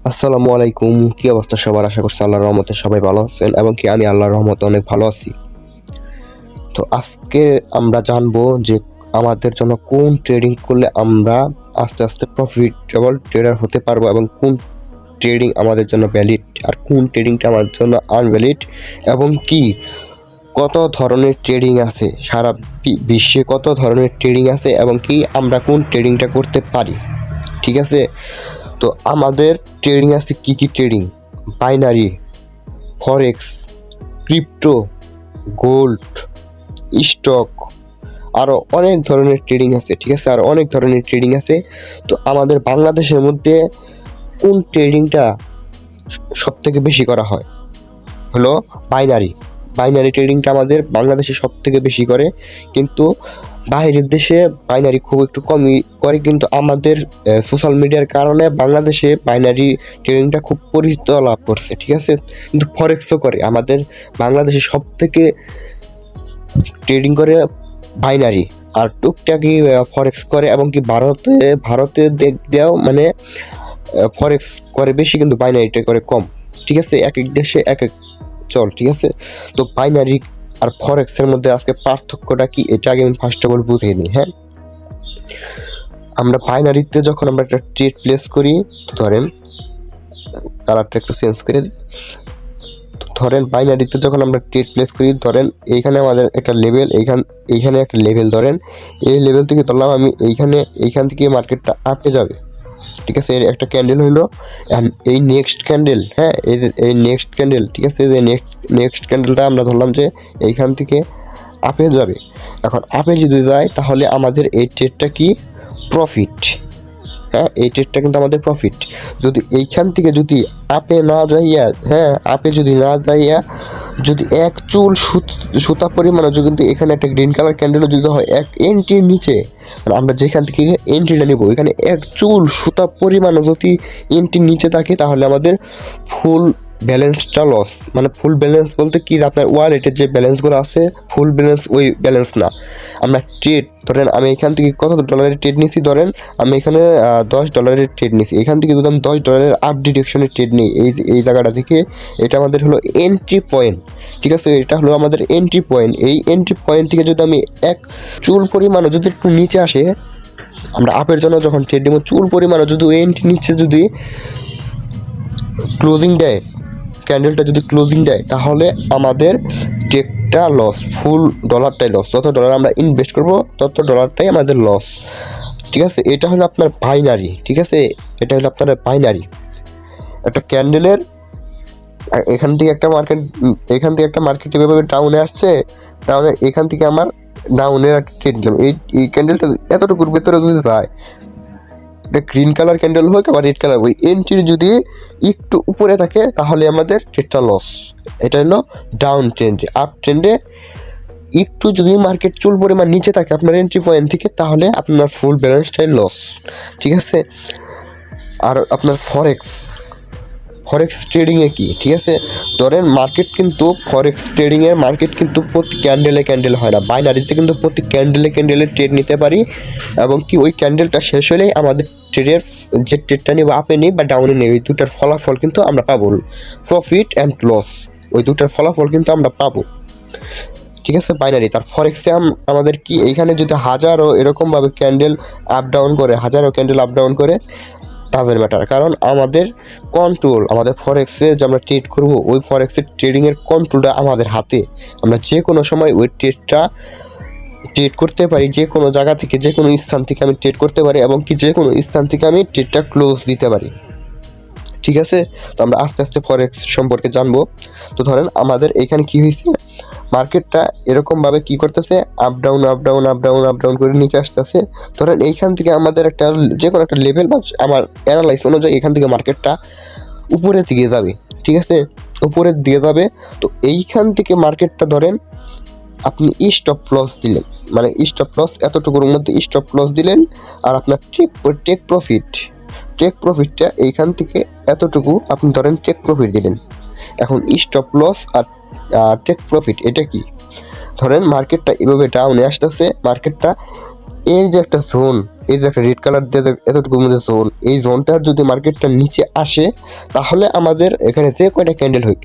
আসসালামু আলাইকুম। কি অবস্থা সবার? আশা করছি আল্লাহর রহমতে সবাই ভালো আছেন এবং কি আমি আল্লাহর রহমতে অনেক ভালো আছি। তো আজকে আমরা জানবো যে আমাদের জন্য কোন ট্রেডিং করলে আমরা আস্তে আস্তে প্রফিটেবল ট্রেডার হতে পারবো এবং কোন ট্রেডিং আমাদের জন্য ভ্যালিড আর কোন ট্রেডিংটা আমাদের জন্য আনভ্যালিড এবং কি কত ধরনের ট্রেডিং আছে সারা বিশ্বে কত ধরনের ট্রেডিং আছে এবং কি আমরা কোন ট্রেডিংটা করতে পারি। ঠিক আছে, তো আমাদের ট্রেডিং আছে কি কি ট্রেডিং: বাইনারি, ফরেক্স, ক্রিপ্টো, গোল্ড, স্টক, আরও অনেক ধরনের ট্রেডিং আছে। ঠিক আছে, আরও অনেক ধরনের ট্রেডিং আছে। তো আমাদের বাংলাদেশের মধ্যে কোন ট্রেডিংটা সব থেকে বেশি করা হয় হলো বাইনারি। বাইনারি ট্রেডিংটা আমাদের বাংলাদেশে সব থেকে বেশি করে, কিন্তু বাইরের দেশে বাইনারি খুব একটু কমই করে। কিন্তু আমাদের সোশ্যাল মিডিয়ার কারণে বাংলাদেশে বাইনারি ট্রেডিংটা খুব পরিচিত লাভ করছে। ঠিক আছে, কিন্তু ফরেক্সও করে। আমাদের বাংলাদেশে সব থেকে ট্রেডিং করে বাইনারি, আর টুকটাকি ফরেক্স করে এবং কি ভারতে দেও মানে ফরেক্স করে বেশি, কিন্তু বাইনারিটা করে কম। ঠিক আছে, এক এক দেশে এক এক চল। ঠিক আছে, তো বাইনারি আর ফরেক্সের মধ্যে আজকে পার্থক্যটা কি এটা আগে আমি ফার্স্ট অফ অল বুঝিয়ে নিই। হ্যাঁ, আমরা বাইনারিতে যখন আমরা একটা ট্রেড প্লেস করি, তো ধরেন কালারটা একটু চেঞ্জ করে দিই। তো ধরেন বাইনারিতে যখন আমরা ট্রেড প্লেস করি, ধরেন এইখানে আমাদের একটা লেভেল, এইখানে একটা লেভেল, ধরেন এই লেভেল থেকে ধরলাম আমি এইখান থেকে মার্কেটটা আপে যাবে। ঠিক আছে, এর একটা ক্যান্ডেল হইলো, এই নেক্সট ক্যান্ডেল, হ্যাঁ এই নেক্সট ক্যান্ডেল। ঠিক আছে, যে নেক্সট ক্যান্ডেলটা আমরা ধরলাম যে এইখান থেকে আপে যাবে। এখন আপে যদি যায় তাহলে আমাদের এই ট্রেডটা কি প্রফিট। হ্যাঁ, এই ট্রেডটা কিন্তু আমাদের প্রফিট। যদি এইখান থেকে যদি আপে না যাইয়া, হ্যাঁ আপে যদি না যাইয়া যদি এক চুল সুতা পরিমাণে যদি কিন্তু এখানে একটা গ্রিন কালার ক্যান্ডেলও যদি হয় এক এন্ট্রির নিচে, আমরা যেখান থেকে এন্ট্রিটা নেব এখানে এক চুল সুতা পরিমাণে যদি এন্ট্রির নিচে থাকে, তাহলে আমাদের ফুল ব্যালেন্সটা লস। মানে ফুল ব্যালেন্স বলতে কি, আপনার ওয়ালেটের যে ব্যালেন্সগুলো আছে ফুল ব্যালেন্স ওই ব্যালেন্স না। আমরা ট্রেড ধরেন আমি এখান থেকে কত ডলারের ট্রেড নিছি, ধরেন আমি এখানে $10 ট্রেড নিছি। এখান থেকে যদি আমি $10 আপ ডিরেকশনের ট্রেড নিই এই জায়গাটা থেকে, এটা আমাদের হলো এন্ট্রি পয়েন্ট। ঠিক আছে, এটা হলো আমাদের এন্ট্রি পয়েন্ট। এই এন্ট্রি পয়েন্ট থেকে যদি আমি এক চুল পরিমাণে যদি একটু নিচে আসে, আমরা আপের জন্য যখন ট্রেড নেব চুল পরিমাণে যদি ওই এন্ট্রি নিচে যদি ক্লোজিং দেয়, ক্যান্ডেলটা যদি ক্লোজিং দেয়, তাহলে আমাদের ট্রেডটা লস, ফুল ডলারটাই লস। যত ডলার আমরা ইনভেস্ট করবো তত ডলারটাই আমাদের লস। ঠিক আছে, এটা হলো আপনার বাইনারি। ঠিক আছে, এটা হলো আপনার বাইনারি। একটা ক্যান্ডেলের এখান থেকে একটা মার্কেট এভাবে ডাউনে আসছে, ডাউনে এখান থেকে আমার ডাউনের একটা ট্রেড নিলাম। এই ক্যান্ডেলটা এতটুকুর ভেতরে যদি যায়, এটা গ্রিন কালার ক্যান্ডেল হোক বা রেড কালার, ওই এন্ট্রি যদি একটু উপরে থাকে তাহলে আমাদের ট্রেডটা লস। এটা হলো ডাউন ট্রেন্ডে। আপ ট্রেন্ডে একটু যদি মার্কেট চুল পরিমাণ নিচে থাকে আপনার এন্ট্রি পয়েন্ট থেকে, তাহলে আপনার ফুল ব্যালেন্সটাই লস। ঠিক আছে, আর আপনার ফরেক্স ট্রেডিংয়ে কি, ঠিক আছে, ধরেন মার্কেট কিন্তু ফরেক্স ট্রেডিংয়ের মার্কেট কিন্তু প্রতি ক্যান্ডেলে হয় না। বাইনারিতে কিন্তু প্রতি ক্যান্ডেলে ট্রেড নিতে পারি এবং কি ওই ক্যান্ডেলটা শেষ হলেই আমাদের ট্রেডের যে ট্রেডটা নিই বা আপে নিই বা ডাউনে নিই, ওই দুটার ফলাফল কিন্তু আমরা পাবো, প্রফিট অ্যান্ড লস, ওই দুটার ফলাফল কিন্তু আমরা পাবো। ঠিক আছে, বাইনারি। তার ফরেক্সে আমাদের কি, এইখানে যদি হাজারো এরকমভাবে ক্যান্ডেল আপ ডাউন করে ডাজেন্ট ম্যাটার, কারণ আমাদের কন্ট্রোল, আমাদের ফরেক্সে যে আমরা ট্রেড করবো ওই ফরেক্সের ট্রেডিংয়ের কন্ট্রোলটা আমাদের হাতে। আমরা যে কোনো সময় ওই ট্রেডটা ট্রেড করতে পারি, যে কোনো জায়গা থেকে যে কোনো স্থান থেকে আমি ট্রেড করতে পারি এবং কি যে কোনো স্থান থেকে আমি ট্রেডটা ক্লোজ দিতে পারি। ঠিক আছে, তো আমরা আস্তে আস্তে ফরেক্স সম্পর্কে জানবো। তো ধরেন আমাদের এখানে কি হয়েছে, মার্কেটটা এরকমভাবে কি করতেছে, আপ ডাউন করে নিচে আসতেছে। ধরেন এইখান থেকে আমাদের একটা যে কোনো একটা লেভেল বা আমার অ্যানালাইস অনুযায়ী এখান থেকে মার্কেটটা উপরের দিকে যাবে। ঠিক আছে, উপরের দিকে যাবে। তো এইখান থেকে মার্কেটটা ধরেন আপনি স্টপ লস দিলেন, মানে স্টপ লস এতটুকুর মধ্যে স্টপ লস দিলেন, আর আপনার টেক প্রফিটটা এইখান থেকে এতটুকু আপনি ধরেন টেক প্রফিট দিলেন। এখন স্টপ লস আর টেক প্রফিট এটা কি, ধরেন মার্কেটটা এভাবে ডাউনে আসতেছে, মার্কেটটা এই যে একটা জোন, এই যে একটা রেড কালার দিয়ে এতটুকুর মধ্যে জোন, এই জোনটার যদি মার্কেটটা নিচে আসে তাহলে আমাদের এখানে যে কয়টা ক্যান্ডেল হোক,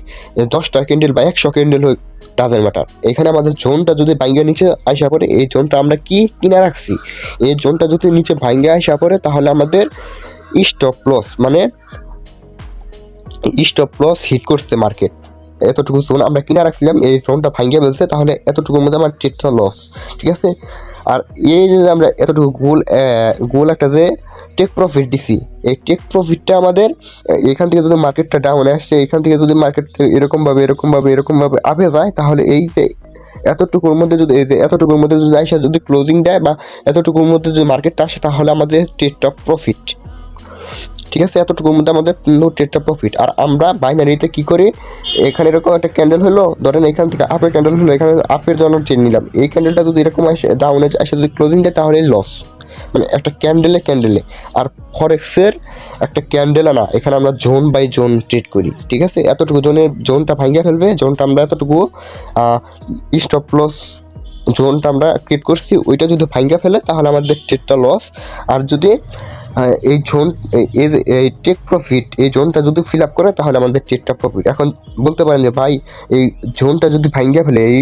10টা ক্যান্ডেল বা 100 ক্যান্ডেল হোক, ডাজেন্ট ম্যাটার, এখানে আমাদের জোনটা যদি ভাঙ্গে নিচে আসা পড়ে, এই জোনটা আমরা কি কিনা রাখছি, এই জোনটা যদি নিচে ভাঙ্গে আসা পড়ে তাহলে আমাদের স্টপ লস, মানে স্টপ লস হিট করছে মার্কেট। এতটুকু জোন আমরা কিনা রাখছিলাম, এই জোনটা ভাঙ্গে ফেলছে, তাহলে এতটুকুর মধ্যে আমার ট্রেডটা লস। ঠিক আছে, আর এই যে আমরা এতটুকু গোল একটা যে টেক প্রফিট দিছি, এই টেক প্রফিটটা আমাদের এখান থেকে যদি মার্কেটটা ডাউনে আসছে, এখান থেকে যদি মার্কেট এরকমভাবে আপে যায়, তাহলে এই যে এতটুকুর মধ্যে যদি আইসা যদি ক্লোজিং দেয় বা এতটুকুর মধ্যে যদি মার্কেটটা আসে, তাহলে আমাদের ট্রেডটা প্রফিট। ঠিক আছে, এতটুকুর মধ্যে আমাদের ট্রেডটা প্রফিট। আর আমরা বাইনারিতে কি করি, এখানে এরকম একটা ক্যান্ডেল হলো, ধরেন এখান থেকে আপের ক্যান্ডেল হলো, এখানে আপের জন্য ট্রেড নিলাম, এই ক্যান্ডেলটা যদি এরকম আসে ডাউনে আসে যদি ক্লোজিং দেয়, তাহলে লস, মানে একটা ক্যান্ডেলে। আর ফরেক্সের একটা ক্যান্ডেল না, এখানে আমরা জোন বাই জোন ট্রেড করি। ঠিক আছে, এতটুকু জোনটা ভাঙিয়ে ফেলবে, জোনটা আমরা এতটুকু স্টপ লস জোনটা আমরা ক্রিয়েট করছি, ওইটা যদি ভাঙ্গা ফেলে তাহলে আমাদের ট্রেডটা লস। আর যদি এই জোন এই টেক প্রফিট এই জোনটা যদি ফিল আপ করে তাহলে আমাদের ট্রেডটা প্রফিট। এখন বলতে পারেন যে ভাই এই জোনটা যদি ভাঙ্গা ফেলে, এই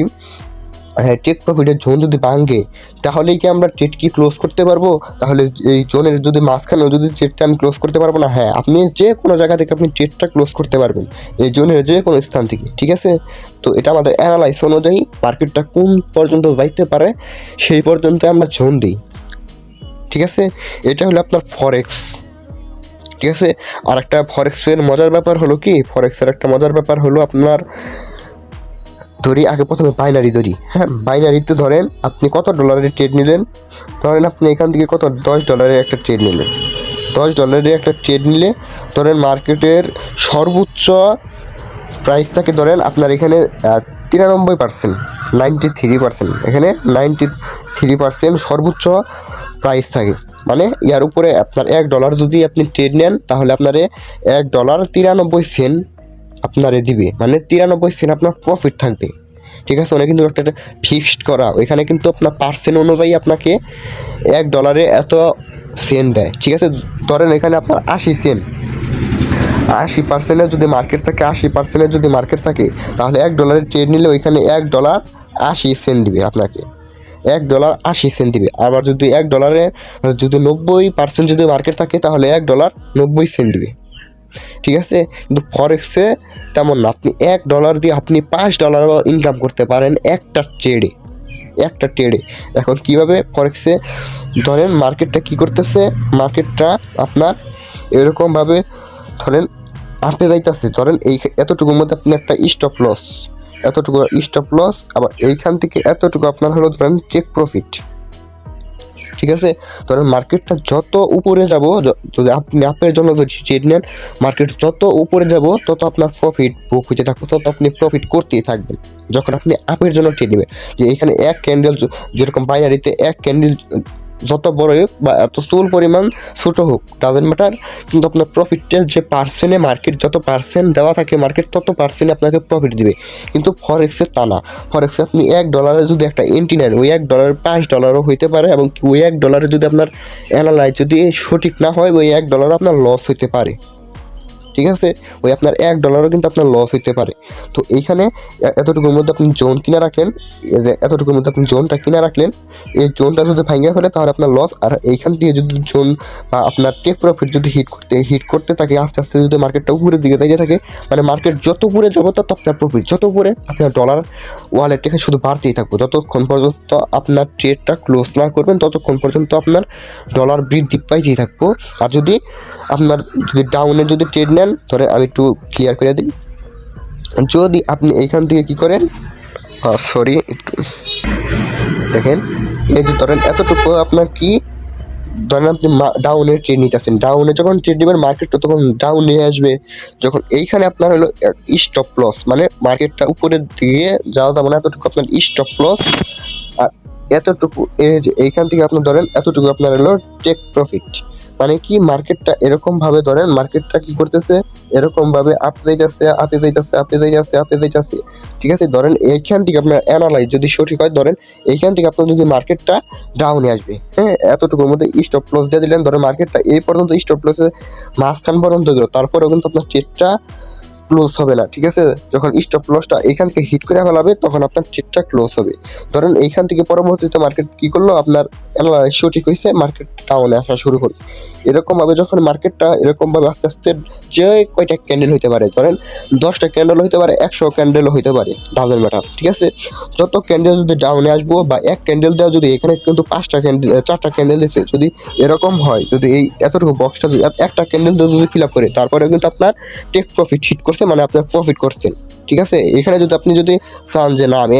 টেক প্রফিটের জোন যদি ভাঙে, তাহলেই কি আমরা ট্রেড কি ক্লোজ করতে পারবো? তাহলে এই জোনের যদি মাঝখানেও যদি ট্রেডটা আমি ক্লোজ করতে পারবো না? হ্যাঁ, আপনি যে কোনো জায়গা থেকে আপনি ট্রেডটা ক্লোজ করতে পারবেন, এই জোনের যে কোনো স্থান থেকে। ঠিক আছে, তো এটা আমাদের অ্যানালাইস অনুযায়ী মার্কেটটা কোন পর্যন্ত যাইতে পারে সেই পর্যন্ত আমরা জোন দিই। ঠিক আছে, এটা হলো আপনার ফরেক্স। ঠিক আছে, আর একটা ফরেক্সের মজার ব্যাপার হলো কি, ফরেক্সের একটা মজার ব্যাপার হলো আপনার, ধরি আগে প্রথমে বাইনারি ধরি। হ্যাঁ, বাইনারিতে ধরেন আপনি কত ডলারের ট্রেড নিলেন, ধরেন আপনি এখান থেকে কত $10 একটা ট্রেড নিলেন, $10 একটা ট্রেড নিলে ধরেন মার্কেটের সর্বোচ্চ প্রাইসটাকে ধরেন আপনার এখানে 93%, 93%, এখানে 93% সর্বোচ্চ প্রাইস থাকে। মানে ইয়ার উপরে আপনার $1 যদি আপনি ট্রেড নেন, তাহলে আপনার $1.93 আপনারে দিবে, মানে 93 সেন্ট আপনার প্রফিট থাকবে। ঠিক আছে, ওখানে কিন্তু একটা ফিক্সড করা, ওইখানে কিন্তু আপনার পার্সেন্ট অনুযায়ী আপনাকে $1 এত সেন্ট দেয়। ঠিক আছে, ধরেন এখানে আপনার 80 সেন্ট, 80%-এর যদি মার্কেট থাকে, 80%-এর যদি মার্কেট থাকে, তাহলে $1 ট্রেড নিলে ওইখানে $1.80 দিবে আপনাকে, $1.80 দিবে। আবার যদি $1 যদি 90% যদি মার্কেট থাকে, তাহলে $1.90 দিবে। ঠিক আছে, কিন্তু ফরেক্সে তেমন না, আপনি $1 দিয়ে আপনি $5 ইনকাম করতে পারেন একটা ট্রেডে। এখন কিভাবে ফরেক্সে ধরেন মার্কেটটা কি করতেছে, মার্কেটটা আপনার এরকমভাবে ধরেন আপনি যাইতেছে, ধরেন এই এতটুকুর মধ্যে আপনি একটা স্টপ লস, আবার এইখান থেকে এতটুকু আপনার হলো ধরেন টেক প্রফিট। ঠিক আছে, ধরেন মার্কেটটা যত উপরে যাব, যদি আপনি আপের জন্য যদি ট্রেড নেন, মার্কেট যত উপরে যাব তত আপনার প্রফিট বুক হইতে থাকবে, তত আপনি প্রফিট করতেই থাকবেন যখন আপনি আপের জন্য ট্রেড নেবেন। যে এখানে এক ক্যান্ডেল, যেরকম বাইনারিতে এক ক্যান্ডেল যত বড় হোক বা এত চুল পরিমাণ ছোটো হোক, ডাজেন্ট ম্যাটার, কিন্তু আপনার প্রফিটটা যে পার্সেন্টে মার্কেট যত পার্সেন্ট দেওয়া থাকে, মার্কেট তত পার্সেন্টে আপনাকে প্রফিট দিবে। কিন্তু ফরেক্সে তা না, ফরেক্সে আপনি $1 যদি একটা এন্ট্রি নেন, ওই $1 $5 হইতে পারে, এবং ওই $1 যদি আপনার অ্যানালাইজ যদি সঠিক না হয়, ওই $1 আপনার লস হইতে পারে। ঠিক আছে, ওই আপনার $1 কিন্তু আপনার লস হইতে পারে। তো এইখানে এতটুকুর মধ্যে আপনি জোন কিনা রাখলেন, এতটুকুর মধ্যে আপনি জোনটা কিনা রাখলেন, এই জোনটা যদি ভাঙিয়ে ফেলে তাহলে আপনার লস। আর এইখান থেকে যদি জোন বা আপনার টেক প্রফিট যদি হিট করতে থাকে, আস্তে আস্তে যদি মার্কেটটা উপরের দিকে দাঁড়িয়ে থাকে, মানে মার্কেট যত উপরে যাবো তত আপনার প্রফিট, যত উপরে আপনার ডলার ওয়ালেট থেকে শুধু বাড়তেই থাকবো, যতক্ষণ পর্যন্ত আপনার ট্রেডটা ক্লোজ না করবেন ততক্ষণ পর্যন্ত আপনার ডলার বৃদ্ধি পাইতেই থাকবো। আর যদি আপনার যদি ডাউনে যদি ট্রেড নেন, ধরে আমি একটু ক্লিয়ার করে দিই, যদি আপনি এইখান থেকে কি করেন, সরি একটু দেখেন, এই যে ধরেন এতটুকু আপনার কি, ধরেন আপনি ডাউনে ট্রেড নিতেছেন, ডাউনে যখন ট্রেড নেবেন মার্কেটটা তখন ডাউন নিয়ে আসবে, যখন এইখানে আপনার হলো স্টপ লস, মানে মার্কেটটা উপরের দিকে যাওয়া, তার মানে এতটুকু আপনার স্টপ লস, আর এতটুকু এই যে এইখান থেকে আপনার ধরেন এতটুকু আপনার হলো টেক প্রফিট। মানে কি মার্কেটটা এরকম ভাবে ধরেন, মার্কেটটা কি করতেছে এরকম ভাবে আপে যাইতেছে। ঠিক আছে, ধরেন এইখান থেকে আপনার অ্যানালাইজ যদি সঠিক হয়, ধরেন এইখান থেকে আপনার যদি মার্কেটটা ডাউনে আসবে, হ্যাঁ, এতটুকুর মধ্যে স্টপ লস দিয়ে দিলেন, ধরেন মার্কেটটা এই পর্যন্ত স্টপ লসে মাঝখান পর্যন্ত গেল, তারপরেও কিন্তু আপনার ট্রেডটা ক্লোজ হবে না। ঠিক আছে, যখন স্টপ লসটা এখান থেকে হিট করে ফেলাবে তখন আপনার ট্রেডটা ক্লোজ হবে। ধরেন এইখান থেকে পরবর্তীতে মার্কেট কি করলো, আপনার অ্যানালাইজ সঠিক হয়েছে, মার্কেট ডাউনে আসা শুরু করলো। এরকম ভাবে যখন মার্কেটটা এরকম ভাবে আস্তে আস্তে যে কয়টা ক্যান্ডেল হইতে পারে, ধরেন 10টা ক্যান্ডেল হইতে পারে, 100 ক্যান্ডেল হইতে পারে, ডাজেন্ট ম্যাটার। ঠিক আছে, যত ক্যান্ডেল যদি ডাউনে আসবো বা এক ক্যান্ডেল দেওয়া, যদি এখানে কিন্তু 5টা ক্যান্ডেল 4টা ক্যান্ডেল দিচ্ছে, যদি এরকম হয়, যদি এই এতটুকু বক্সটা যদি একটা ক্যান্ডেল দিয়ে যদি ফিল আপ করে, তারপরে কিন্তু আপনার টেক প্রফিট হিট করছে, মানে আপনার প্রফিট করছেন। ঠিক আছে, এখানে যদি আপনি যদি চান যে না আমি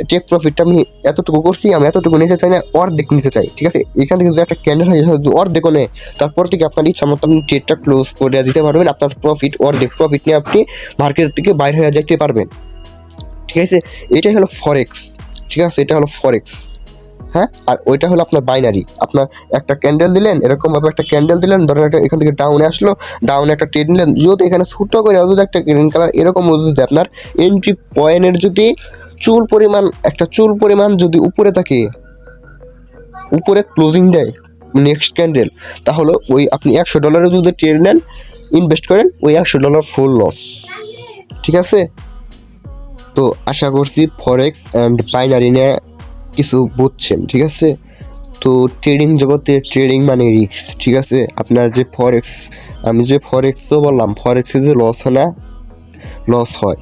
টেক প্রফিটটা আমি এতটুকু করছি, আমি এতটুকু নিতে চাই না, অর্ধেক নিতে চাই। ঠিক আছে, এখান থেকে যদি একটা ক্যান্ডেল হয় অর্ধেকও নেয়, তারপর থেকে আপনার ইচ্ছা মতো আপনি ট্রেডটা ক্লোজ করে দিতে পারবেন, আপনার প্রফিট অর্ধেক প্রফিট নিয়ে আপনি মার্কেট থেকে বাইরে হয়ে যেতে পারবেন। ঠিক আছে, এটাই হলো ফরেক্স। ঠিক আছে, এটা হলো ফরেক্স। হ্যাঁ, আর ওইটা হলো আপনার বাইনারি। আপনার একটা ক্যান্ডেল দিলেন, এরকম ভাবে একটা ক্যান্ডেল দিলেন, ধরেন একটা এখান থেকে ডাউনে আসলো, ডাউনে একটা ট্রেড নিলেন, যদি এখানে ছোট করে যদি একটা গ্রিন কালার এরকম যদি আপনার এন্ট্রি পয়েন্টের যদি চুল পরিমাণ যদি উপরে থাকে, উপরে ক্লোজিং দেয় নেক্সট ক্যান্ডেল, তাহলে ওই আপনি $100 যদি ট্রেড নেন, ইনভেস্ট করেন, ওই $100 ফুল লস। ঠিক আছে, তো আশা করছি ফরেক্স অ্যান্ড বাইনারি নিয়ে কিছু বুঝছেন। ঠিক আছে, তো ট্রেডিং জগতে ট্রেডিং মানে রিস্ক। ঠিক আছে, আপনার যে ফরেক্স, আমি যে ফরেক্সও বললাম, ফরেক্সে যে লস হয় না, লস হয়,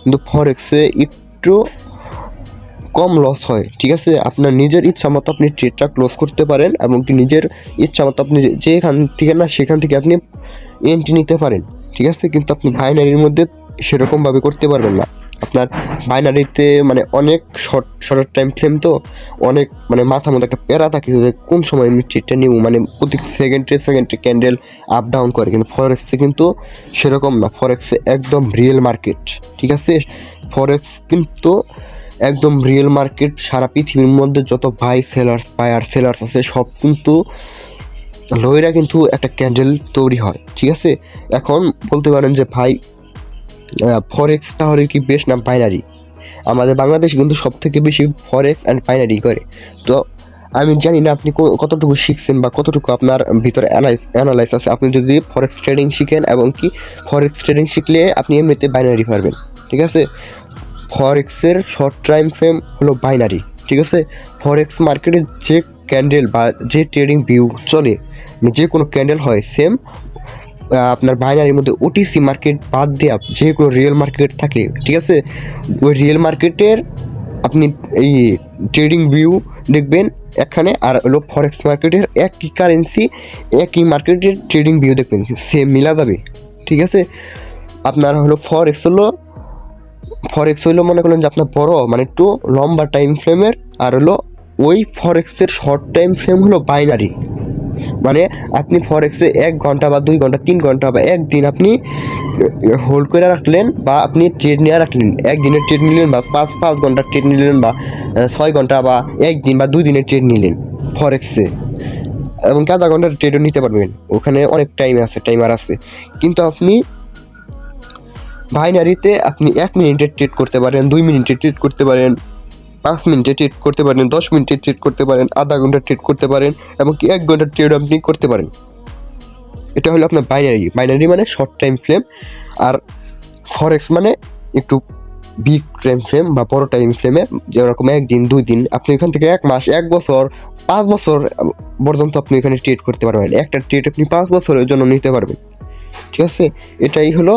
কিন্তু ফরেক্সে একটু কম লস হয়। ঠিক আছে, আপনার নিজের ইচ্ছা মতো আপনি ট্রেডটা ক্লোজ করতে পারেন, এবং কি নিজের ইচ্ছা মতো আপনি যেখান থেকে না সেখান থেকে আপনি এন্ট্রি নিতে পারেন। ঠিক আছে, কিন্তু আপনি বাইনারির মধ্যে সেরকমভাবে করতে পারবেন না। আপনার বাইনারিতে মানে অনেক শর্ট টাইম ফ্রেম, তো অনেক মানে মাথার মধ্যে একটা প্যারা থাকে যে কোন সময় আমি ট্রেডটা নিব, মানে প্রতি সেকেন্ডে ক্যান্ডেল আপ ডাউন করে। কিন্তু ফরেক্সে কিন্তু সেরকম না, ফরেক্সে একদম রিয়েল মার্কেট। ঠিক আছে, ফরেক্স কিন্তু একদম রিয়েল মার্কেট। সারা পৃথিবীর মধ্যে যত বায়ার সেলার্স আছে, সব কিন্তু লইরা কিন্তু একটা ক্যান্ডেল তৈরি হয়। ঠিক আছে, এখন বলতে পারেন যে ভাই ফরেক্স তাহলে কি বেস্ট না বাইনারি? আমাদের বাংলাদেশে কিন্তু সব থেকে বেশি ফরেক্স অ্যান্ড বাইনারি করে। তো আমি জানি না আপনি কতটুকু শিখছেন বা কতটুকু আপনার ভিতরে অ্যানালাইজ আছে। আপনি যদি ফরেক্স ট্রেডিং শিখেন, এবং কি ফরেক্স ট্রেডিং শিখলে আপনি এমনিতে বাইনারি পারবেন। ঠিক আছে, ফরেক্সের শর্ট টাইম ফ্রেম হলো বাইনারি। ঠিক আছে, ফরেক্স মার্কেটে যে ক্যান্ডেল বা যে ট্রেডিং ভিউ চলে, যে কোনো ক্যান্ডেল হয় সেম আপনার বাইনারির মধ্যে ওটিসি মার্কেট বাদ দেওয়া যে কোনো রিয়েল মার্কেট থাকে। ঠিক আছে, ওই রিয়েল মার্কেটের আপনি এই ট্রেডিং ভিউ দেখবেন এখানে, আর হলো ফরেক্স মার্কেটের একই কারেন্সি একই মার্কেটের ট্রেডিং ভিউ দেখবেন, সেম মিলা যাবে। ঠিক আছে, আপনার হলো ফরেক্স হইলো মনে করলেন যে আপনার বড় মানে একটু লম্বা টাইম ফ্রেমের, আর হলো ওই ফরেক্সের শর্ট টাইম ফ্রেম হলো বাইনারি। মানে আপনি ফরেক্সে 1 ঘন্টা বা 2 ঘন্টা 3 ঘন্টা বা একদিন আপনি হোল্ড করে রাখলেন, বা আপনি ট্রেড নিয়ে রাখলেন, একদিনের ট্রেড নিলেন বা 5 ঘন্টার ট্রেড নিলেন, বা 6 ঘন্টা বা একদিন বা 2 দিনের ট্রেড নিলেন ফরেক্সে, এবং আধা ঘন্টার ট্রেডও নিতে পারবেন, ওখানে অনেক টাইমার আছে। কিন্তু আপনি বাইনারিতে আপনি 1 মিনিটের ট্রেড করতে পারেন, 2 মিনিটের ট্রেড করতে পারেন, 5 মিনিটে ট্রেড করতে পারেন, 10 মিনিটে ট্রেড করতে পারেন, আধা ঘন্টা ট্রেড করতে পারেন, এমনকি 1 ঘন্টার ট্রেড আপনি করতে পারেন। এটা হলো আপনার বাইনারি মানে শর্ট টাইম ফ্রেম। আর ফরেক্স মানে একটু বিগ টাইম ফ্রেম বা বড় টাইম ফ্রেমে, যেরকম 1 দিন 2 দিন, আপনি এখান থেকে 1 মাস 1 বছর 5 বছর পর্যন্ত আপনি এখানে ট্রেড করতে পারবেন। একটা ট্রেড আপনি 5 বছরের জন্য নিতে পারবেন। ঠিক আছে, এটাই হলো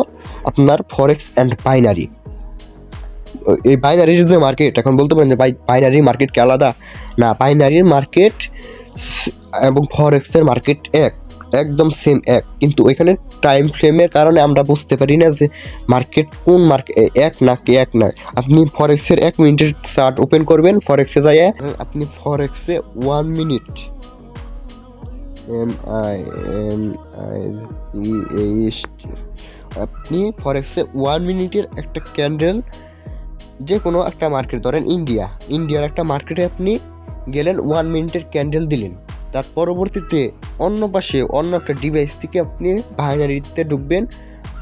আপনার ফরেক্স অ্যান্ড বাইনারি। এই বাইনারির যে মার্কেট, এখন বলতে পারেন যে বাইনারি মার্কেট কি আলাদা? না, বাইনারির মার্কেট এবং ফরেক্সের মার্কেট একদম সেম এক, কিন্তু ওইখানে টাইম ফ্রেমের কারণে আমরা বুঝতে পারি না যে মার্কেট কোন মার্কেট এক না। আপনি ফরেক্সের 1 মিনিটের চার্ট ওপেন করবেন, ফরেক্সে যাইয়ে আপনি ফরেক্সে 1 মিনিট আপনি ফরেক্সে 1 মিনিটের একটা ক্যান্ডেল, যে কোনো একটা মার্কেট, ধরেন ইন্ডিয়ার একটা মার্কেটে আপনি গেলেন, 1 মিনিটের ক্যান্ডেল দিলেন, তার পরবর্তীতে অন্য পাশে অন্য একটা ডিভাইস থেকে আপনি বাইনারিতে ঢুকবেন।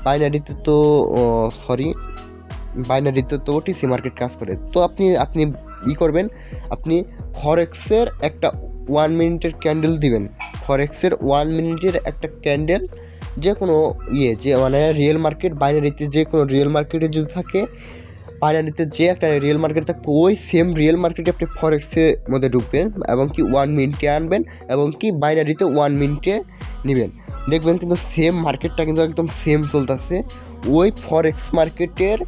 বাইনারিতে তো বাইনারিতে তো ওটিসি মার্কেট কাজ করে। তো আপনি আপনি ই করবেন, আপনি ফরেক্সের একটা 1 মিনিটের ক্যান্ডেল দিবেন। ফরেক্সের 1 মিনিটের একটা ক্যান্ডেল যে কোনো যে মানে রিয়েল মার্কেট, বাইনারিতে যে কোনো রিয়েল মার্কেটে যদি থাকে, বাইনারিতে যে একটা রিয়েল মার্কেট থাকবে ওই সেম রিয়েল মার্কেটে আপনি ফরেক্সের মধ্যে ঢুকবেন এবং কি 1 মিনিটে আনবেন এবং কি বাইনারিতে 1 মিনিটে নেবেন। দেখবেন কিন্তু সেম মার্কেটটা কিন্তু একদম সেম চলতেছে। ওই ফরেক্স মার্কেটের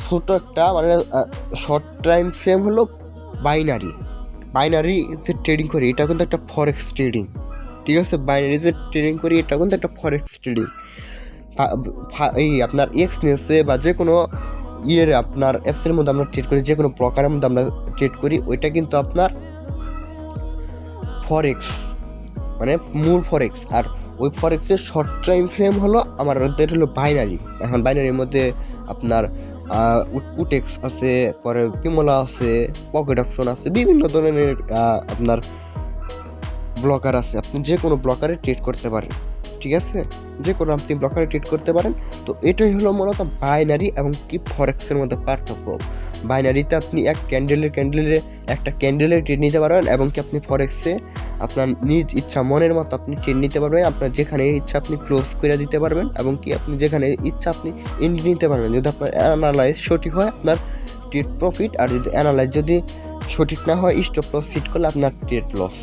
ছোটো একটা মানে শর্ট টাইম ফ্রেম হলো বাইনারি যে ট্রেডিং করি এটা কিন্তু একটা ফরেক্স ট্রেডিং, ঠিক আছে? বাইনারি যে ট্রেডিং করি এটা কিন্তু একটা ফরেক্স ট্রেডিং। এই আপনার এক্সনেসে বা যে কোনো আপনার অ্যাপসের মধ্যে আমরা ট্রেড করি, যে কোনো ব্রকারের মধ্যে আমরা ট্রেড করি, ওইটা কিন্তু আপনার ফরেক্স মানে মূল ফরেক্স। আর ওই ফরেক্সের শর্ট টাইম ফ্রেম হলো আমাদের হলো বাইনারি। এখন বাইনারির মধ্যে আপনার উটেক্স আছে, পরে পিমোলা আছে, পকেট অপশন আছে, বিভিন্ন ধরনের আপনার ব্লকার আছে। আপনি যে কোনো ব্লকারে ট্রেড করতে পারেন, ঠিক আছে? যে কোনো আপনি ব্লকারে ট্রেড করতে পারেন। তো এটাই হলো মূলত বাইনারি এবং কি ফরেক্সের মধ্যে পার্থক্য। বাইনারিতে আপনি একটা ক্যান্ডেলের ট্রেড নিতে পারবেন এবং কি আপনি ফরেক্সে আপনার নিজ ইচ্ছা মনের মতো আপনি ট্রেড নিতে পারবেন। আপনার যেখানে ইচ্ছা আপনি ক্লোজ করে দিতে পারবেন এবং কি আপনি যেখানে ইচ্ছা আপনি এন্ট্রি নিতে পারবেন। যদি আপনার অ্যানালাইজ সঠিক হয় আপনার ট্রেড প্রফিট, আর যদি অ্যানালাইজ যদি সঠিক না হয় স্টপ লস হিট করলে আপনার ট্রেড লস।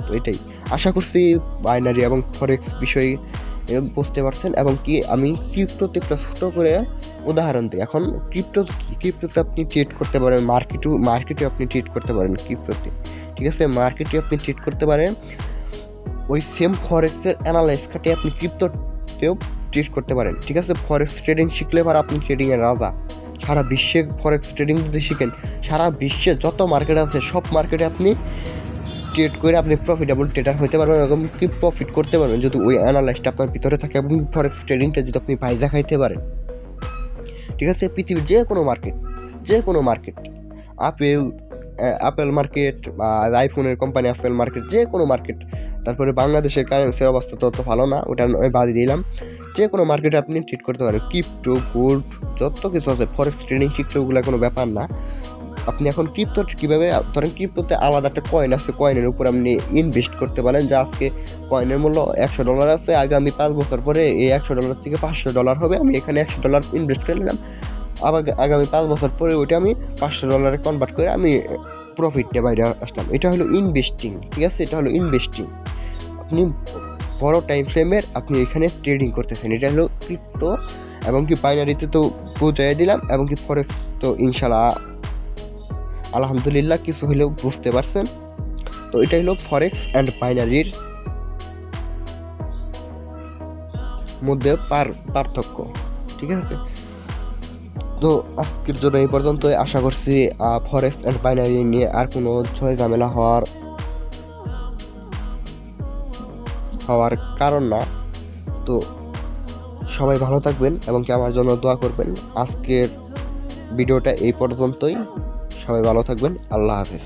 তো এটাই আশা করছি বাইনারি এবং ফরেক্স বিষয়ে বুঝতে পারছেন। এবং কি আমি ক্রিপ্টোতে একটা ছোটো করে উদাহরণ দিই। এখন ক্রিপ্টোতে আপনি ট্রেড করতে পারেন, মার্কেটে আপনি ট্রেড করতে পারেন ক্রিপ্টোতে, ঠিক আছে? মার্কেটে আপনি ট্রেড করতে পারেন। ওই সেম ফরেক্সের অ্যানালাইজ খাটিয়ে আপনি ক্রিপ্টোতেও ট্রেড করতে পারেন, ঠিক আছে? ফরেক্স ট্রেডিং শিখলে এবার আপনি ট্রেডিংয়ের রাজা। সারা বিশ্বে ফরেক্স ট্রেডিং যদি শিখেন, সারা বিশ্বে যত মার্কেট আছে সব মার্কেটে আপনি ট্রেড করে আপনি প্রফিটেবল ট্রেডার হতে পারবেন এবং কি প্রফিট করতে পারবেন যদি ওই অ্যানালাইজটা আপনার ভিতরে থাকে এবং ফরেক্স ট্রেডিংটা যদি আপনি ভাইজা খাইতে পারেন, ঠিক আছে? পৃথিবীর যে কোনো মার্কেট আপেল মার্কেট বা আইফোনের কোম্পানি আপেল মার্কেট, যে কোনো মার্কেট, তারপরে বাংলাদেশের কারেন্সির অবস্থা তো ভালো না, ওটা আমি বাদ দিলাম। যে কোনো মার্কেটে আপনি ট্রেড করতে পারেন। ক্রিপ্টো, গোল্ড, যত কিছু আছে ফরেক্স ট্রেডিং শিখলে ওগুলো কোনো ব্যাপার না। আপনি এখন ক্রিপ্টো কীভাবে, ধরেন ক্রিপ্টোতে আলাদা একটা কয়েন আছে, কয়েনের উপর আপনি ইনভেস্ট করতে পারেন। যে আজকে কয়েনের মূল্য $100 আছে, আগামী 5 বছর পরে এই $100 থেকে $500 হবে। আমি এখানে $100 ইনভেস্ট করে নিলাম, আবার আগামী 5 বছর পরে ওইটা আমি $500 কনভার্ট করে আমি প্রফিট নিয়ে বাইরে আসলাম। এটা হলো ইনভেস্টিং, ঠিক আছে? এটা হলো ইনভেস্টিং। আপনি বড় টাইম ফ্রেমের আপনি এখানে ট্রেডিং করতেছেন, এটা হলো ক্রিপ্টো। এবং কি বাইনারিতে তো বোঝাই দিলাম, এবং কি ফরেক্স তো ইনশাল্লাহ আলহামদুলিল্লাহ কিছু হলেও বুঝতে পারছেন। তো এটা হলো ফরেক্স অ্যান্ড বাইনারির মধ্যে পার্থক্য, ঠিক আছে? তো আজকের জন্য এই পর্যন্ত। আশা করছি ফরেক্স অ্যান্ড বাইনারি নিয়ে আর কোনো ঝামেলা হওয়ার কারণ না। তো সবাই ভালো থাকবেন এবং কি আমার জন্য দোয়া করবেন। আজকের ভিডিওটা এই পর্যন্তই। সবাই ভালো থাকবেন। আল্লাহ হাফেজ।